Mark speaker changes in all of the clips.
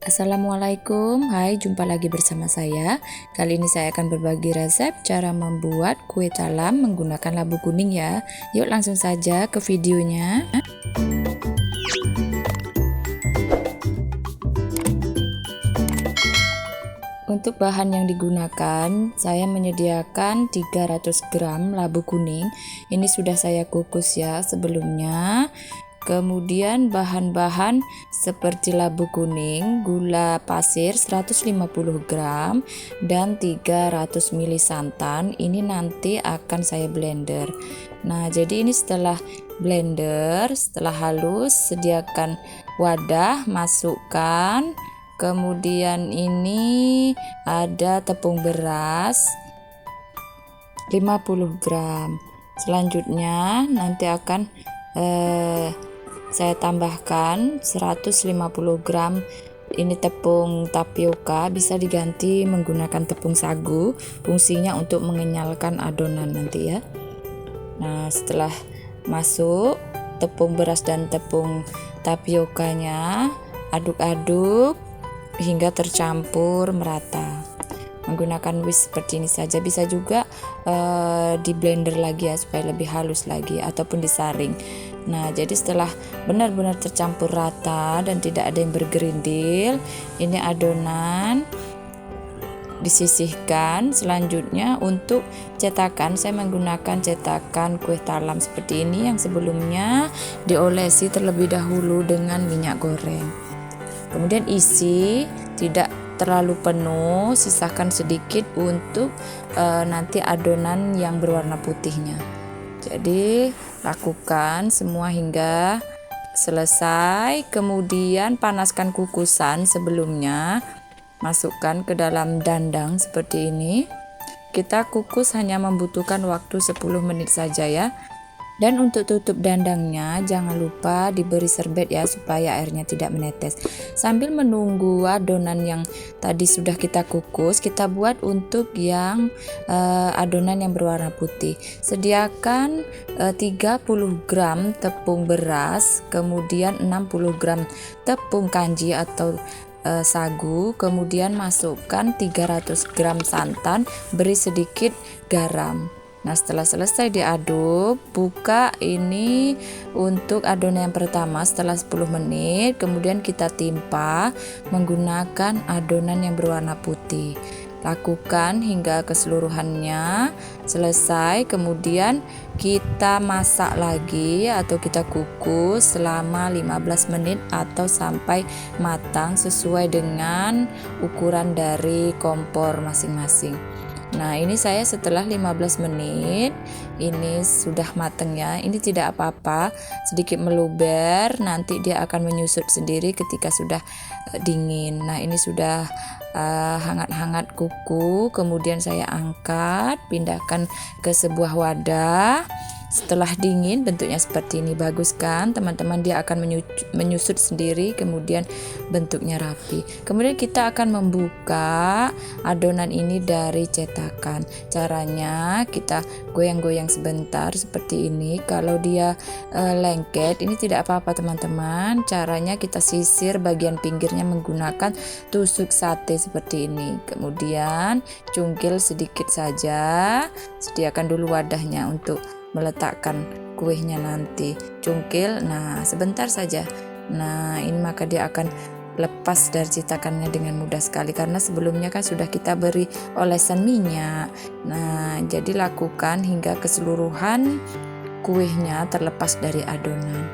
Speaker 1: Assalamualaikum, hai, jumpa lagi bersama saya. Kali ini saya akan berbagi resep cara membuat kue talam menggunakan labu kuning ya. Yuk langsung saja ke videonya. Untuk bahan yang digunakan, saya menyediakan 300 gram labu kuning. Ini sudah saya kukus ya sebelumnya. Kemudian bahan-bahan seperti labu kuning, gula pasir 150 gram, dan 300 ml santan. Ini nanti akan saya blender. Nah, jadi ini setelah blender, setelah halus, sediakan wadah, masukkan. Kemudian ini ada tepung beras 50 gram. Selanjutnya nanti akan saya tambahkan 150 gram ini tepung tapioka, bisa diganti menggunakan tepung sagu, fungsinya untuk mengenyalkan adonan nanti ya. Nah, setelah masuk tepung beras dan tepung tapiokanya, aduk-aduk hingga tercampur merata. Menggunakan whisk seperti ini saja, bisa juga di blender lagi ya supaya lebih halus lagi, ataupun disaring. Nah, jadi setelah benar-benar tercampur rata dan tidak ada yang bergerindil, ini adonan disisihkan. Selanjutnya untuk cetakan, saya menggunakan cetakan kue talam seperti ini yang sebelumnya diolesi terlebih dahulu dengan minyak goreng. Kemudian isi tidak terlalu penuh, sisakan sedikit untuk nanti adonan yang berwarna putihnya. Jadi lakukan semua hingga selesai. Kemudian panaskan kukusan sebelumnya, masukkan ke dalam dandang seperti ini. Kita kukus hanya membutuhkan waktu 10 menit saja ya. Dan untuk tutup dandangnya jangan lupa diberi serbet ya supaya airnya tidak menetes. Sambil menunggu adonan yang tadi sudah kita kukus, kita buat untuk yang adonan yang berwarna putih. Sediakan 30 gram tepung beras, kemudian 60 gram tepung kanji atau sagu, kemudian masukkan 300 gram santan, beri sedikit garam. Nah, setelah selesai diaduk, buka ini untuk adonan yang pertama setelah 10 menit, kemudian kita timpa menggunakan adonan yang berwarna putih. Lakukan hingga keseluruhannya selesai, kemudian kita masak lagi atau kita kukus selama 15 menit atau sampai matang sesuai dengan ukuran dari kompor masing-masing. Nah, ini saya setelah 15 menit ini sudah matang ya. Ini tidak apa-apa, sedikit meluber, nanti dia akan menyusut sendiri ketika sudah dingin. Nah, ini sudah hangat-hangat kuku, kemudian saya angkat, pindahkan ke sebuah wadah. Setelah dingin bentuknya seperti ini, bagus kan teman-teman, dia akan menyusut sendiri, kemudian bentuknya rapi. Kemudian kita akan membuka adonan ini dari cetakan. Caranya kita goyang-goyang sebentar seperti ini. Kalau dia lengket ini tidak apa-apa teman-teman. Caranya kita sisir bagian pinggirnya menggunakan tusuk sate seperti ini. Kemudian cungkil sedikit saja. Sediakan dulu wadahnya untuk meletakkan kuenya nanti. Cungkil, nah sebentar saja. Nah, ini maka dia akan lepas dari cetakannya dengan mudah sekali karena sebelumnya kan sudah kita beri olesan minyak. Nah, jadi lakukan hingga keseluruhan kuenya terlepas dari adonan.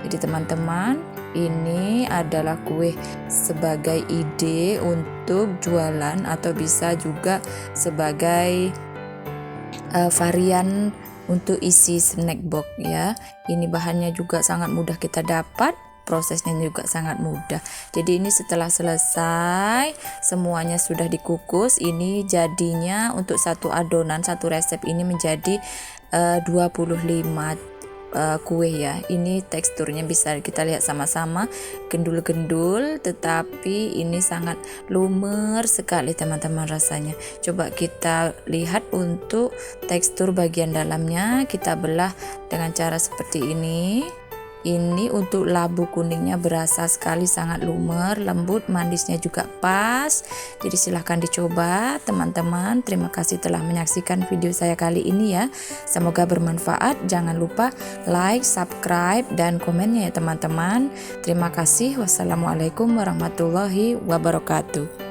Speaker 1: Jadi teman-teman, ini adalah kue sebagai ide untuk jualan atau bisa juga sebagai varian untuk isi snack box ya. Ini bahannya juga sangat mudah kita dapat, prosesnya juga sangat mudah. Jadi ini setelah selesai semuanya sudah dikukus, ini jadinya untuk satu adonan, satu resep ini menjadi 25 kue ya. Ini teksturnya bisa kita lihat sama-sama, gendul-gendul, tetapi ini sangat lumer sekali teman-teman rasanya. Coba kita lihat untuk tekstur bagian dalamnya, kita belah dengan cara seperti ini. Ini untuk labu kuningnya berasa sekali, sangat lumer, lembut, manisnya juga pas. Jadi silahkan dicoba teman-teman. Terima kasih telah menyaksikan video saya kali ini ya. Semoga bermanfaat. Jangan lupa like, subscribe, dan komennya ya teman-teman. Terima kasih. Wassalamualaikum warahmatullahi wabarakatuh.